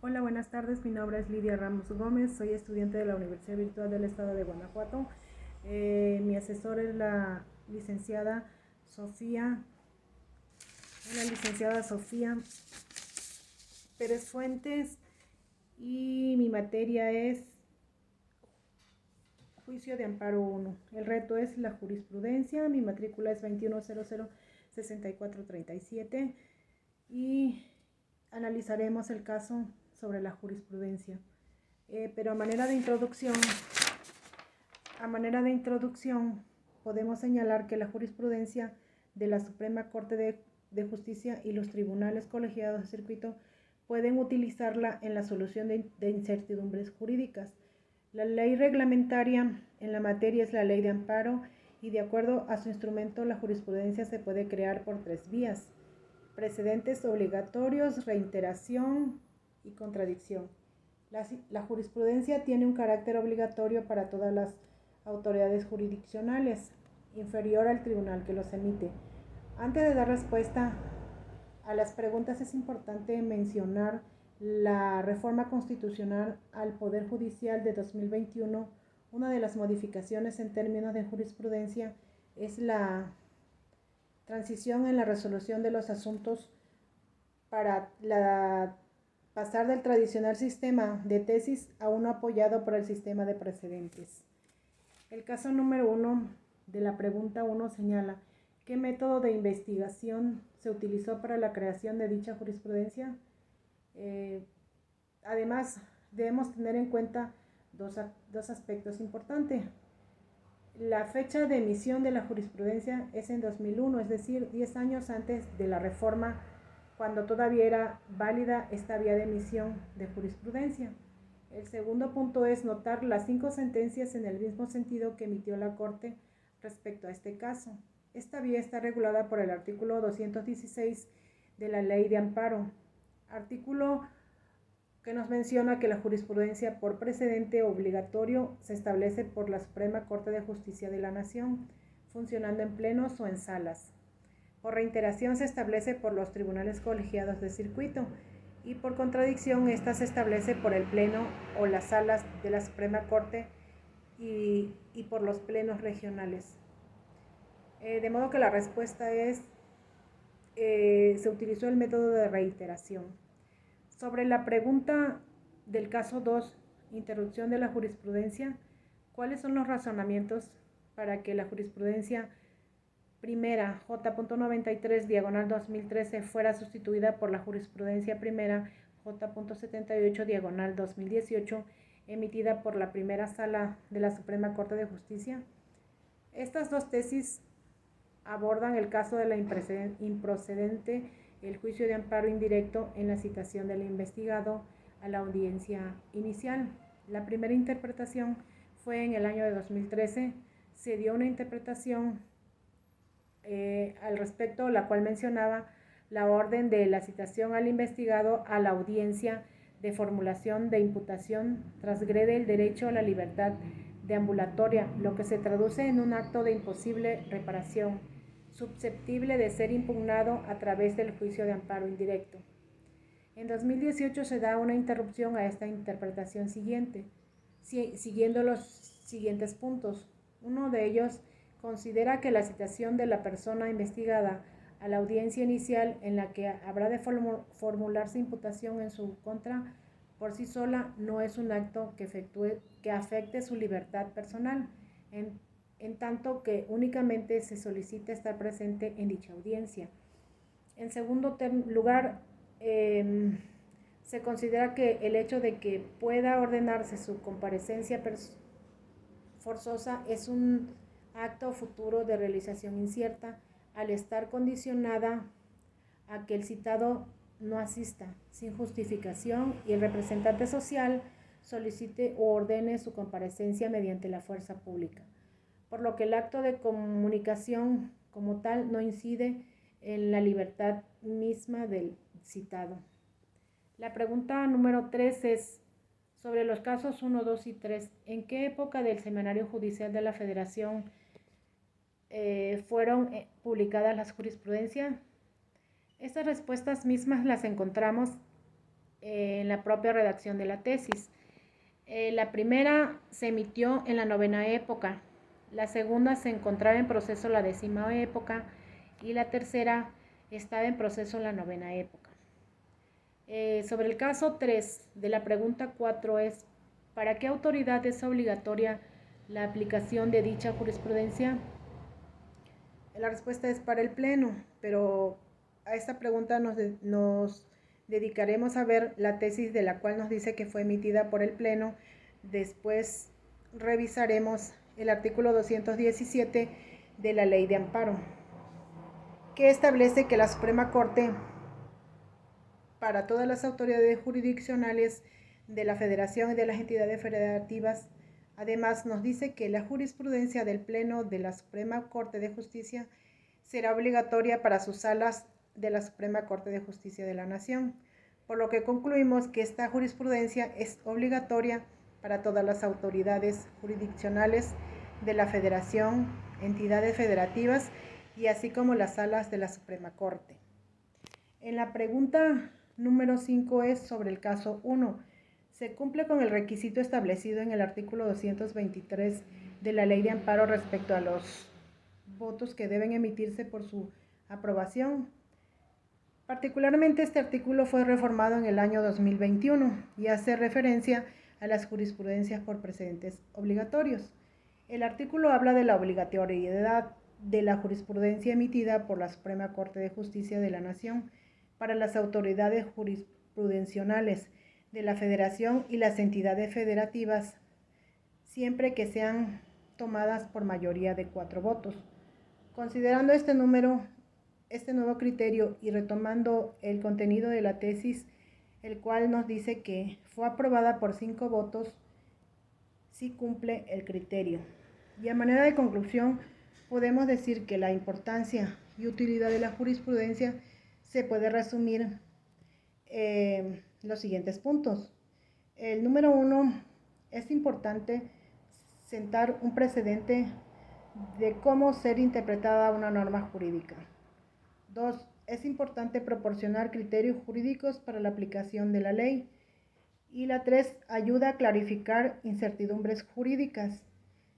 Hola, buenas tardes. Mi nombre es Lidia Ramos Gómez. Soy estudiante de la Universidad Virtual del Estado de Guanajuato. Mi asesora es la licenciada Sofía, Pérez Fuentes, y mi materia es Juicio de Amparo 1. El reto es la jurisprudencia. Mi matrícula es 21006437 y analizaremos el caso sobre la jurisprudencia. Pero a manera de introducción, podemos señalar que la jurisprudencia de la Suprema Corte de Justicia y los tribunales colegiados de circuito pueden utilizarla en la solución de incertidumbres jurídicas. La ley reglamentaria en la materia es la Ley de Amparo y, de acuerdo a su instrumento, la jurisprudencia se puede crear por 3 vías: precedentes obligatorios, reiteración y contradicción. La jurisprudencia tiene un carácter obligatorio para todas las autoridades jurisdiccionales, inferior al tribunal que los emite. Antes de dar respuesta a las preguntas, es importante mencionar la reforma constitucional al Poder Judicial de 2021. Una de las modificaciones en términos de jurisprudencia es la transición en la resolución de los asuntos para pasar del tradicional sistema de tesis a uno apoyado por el sistema de precedentes. El caso número 1 de la pregunta 1 señala: ¿qué método de investigación se utilizó para la creación de dicha jurisprudencia? Además, debemos tener en cuenta dos aspectos importantes. La fecha de emisión de la jurisprudencia es en 2001, es decir, 10 años antes de la reforma, cuando todavía era válida esta vía de emisión de jurisprudencia. El segundo punto es notar las 5 sentencias en el mismo sentido que emitió la Corte respecto a este caso. Esta vía está regulada por el artículo 216 de la Ley de Amparo, artículo que nos menciona que la jurisprudencia por precedente obligatorio se establece por la Suprema Corte de Justicia de la Nación, funcionando en plenos o en salas. Por reiteración se establece por los tribunales colegiados de circuito, y por contradicción esta se establece por el pleno o las salas de la Suprema Corte y por los plenos regionales. De modo que la respuesta es, se utilizó el método de reiteración. Sobre la pregunta del caso 2, interrupción de la jurisprudencia, ¿cuáles son los razonamientos para que la jurisprudencia primera J.93 diagonal 2013 fuera sustituida por la jurisprudencia primera J.78 diagonal 2018 emitida por la primera sala de la Suprema Corte de Justicia? Estas dos tesis abordan el caso de la improcedente, el juicio de amparo indirecto en la citación del investigado a la audiencia inicial. La primera interpretación fue en el año de 2013. Se dio una interpretación al respecto, la cual mencionaba la orden de la citación al investigado a la audiencia de formulación de imputación transgrede el derecho a la libertad deambulatoria, lo que se traduce en un acto de imposible reparación, susceptible de ser impugnado a través del juicio de amparo indirecto. En 2018 se da una interrupción a esta interpretación siguiendo los siguientes puntos. Uno de ellos considera que la citación de la persona investigada a la audiencia inicial, en la que habrá de formularse imputación en su contra, por sí sola no es un acto que afecte su libertad personal, en tanto que únicamente se solicita estar presente en dicha audiencia. En segundo lugar, se considera que el hecho de que pueda ordenarse su comparecencia forzosa es un acto futuro de realización incierta, al estar condicionada a que el citado no asista sin justificación y el representante social solicite o ordene su comparecencia mediante la fuerza pública, por lo que el acto de comunicación como tal no incide en la libertad misma del citado. La pregunta número 3 es sobre los casos 1, 2 y 3. ¿En qué época del Semanario Judicial de la Federación fueron publicadas las jurisprudencias? Estas respuestas mismas las encontramos en la propia redacción de la tesis. La primera se emitió en la 9ª época, la segunda se encontraba en proceso la 10ª época y la tercera estaba en proceso la 9ª época. Sobre el caso 3 de la pregunta 4 es: ¿para qué autoridad es obligatoria la aplicación de dicha jurisprudencia? La respuesta es para el Pleno, pero a esta pregunta nos dedicaremos a ver la tesis de la cual nos dice que fue emitida por el Pleno. Después revisaremos el artículo 217 de la Ley de Amparo, que establece que la Suprema Corte, para todas las autoridades jurisdiccionales de la Federación y de las entidades federativas, además nos dice que la jurisprudencia del Pleno de la Suprema Corte de Justicia será obligatoria para sus salas de la Suprema Corte de Justicia de la Nación, por lo que concluimos que esta jurisprudencia es obligatoria para todas las autoridades jurisdiccionales de la Federación, entidades federativas y así como las salas de la Suprema Corte. En la pregunta número 5 es sobre el caso 1. Se cumple con el requisito establecido en el artículo 223 de la Ley de Amparo respecto a los votos que deben emitirse por su aprobación. Particularmente este artículo fue reformado en el año 2021 y hace referencia a las jurisprudencias por precedentes obligatorios. El artículo habla de la obligatoriedad de la jurisprudencia emitida por la Suprema Corte de Justicia de la Nación para las autoridades jurisprudenciales de la Federación y las entidades federativas, siempre que sean tomadas por mayoría de 4 votos. Considerando este nuevo criterio y retomando el contenido de la tesis, el cual nos dice que fue aprobada por 5 votos, sí cumple el criterio. Y a manera de conclusión, podemos decir que la importancia y utilidad de la jurisprudencia se puede resumir en los siguientes puntos. El número 1, es importante sentar un precedente de cómo ser interpretada una norma jurídica. 2, es importante proporcionar criterios jurídicos para la aplicación de la ley. Y la 3, ayuda a clarificar incertidumbres jurídicas.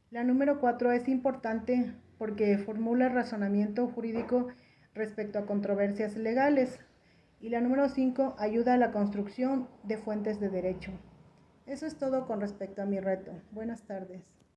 La número 4 es importante porque formula razonamiento jurídico respecto a controversias legales. Y la número 5 ayuda a la construcción de fuentes de derecho. Eso es todo con respecto a mi reto. Buenas tardes.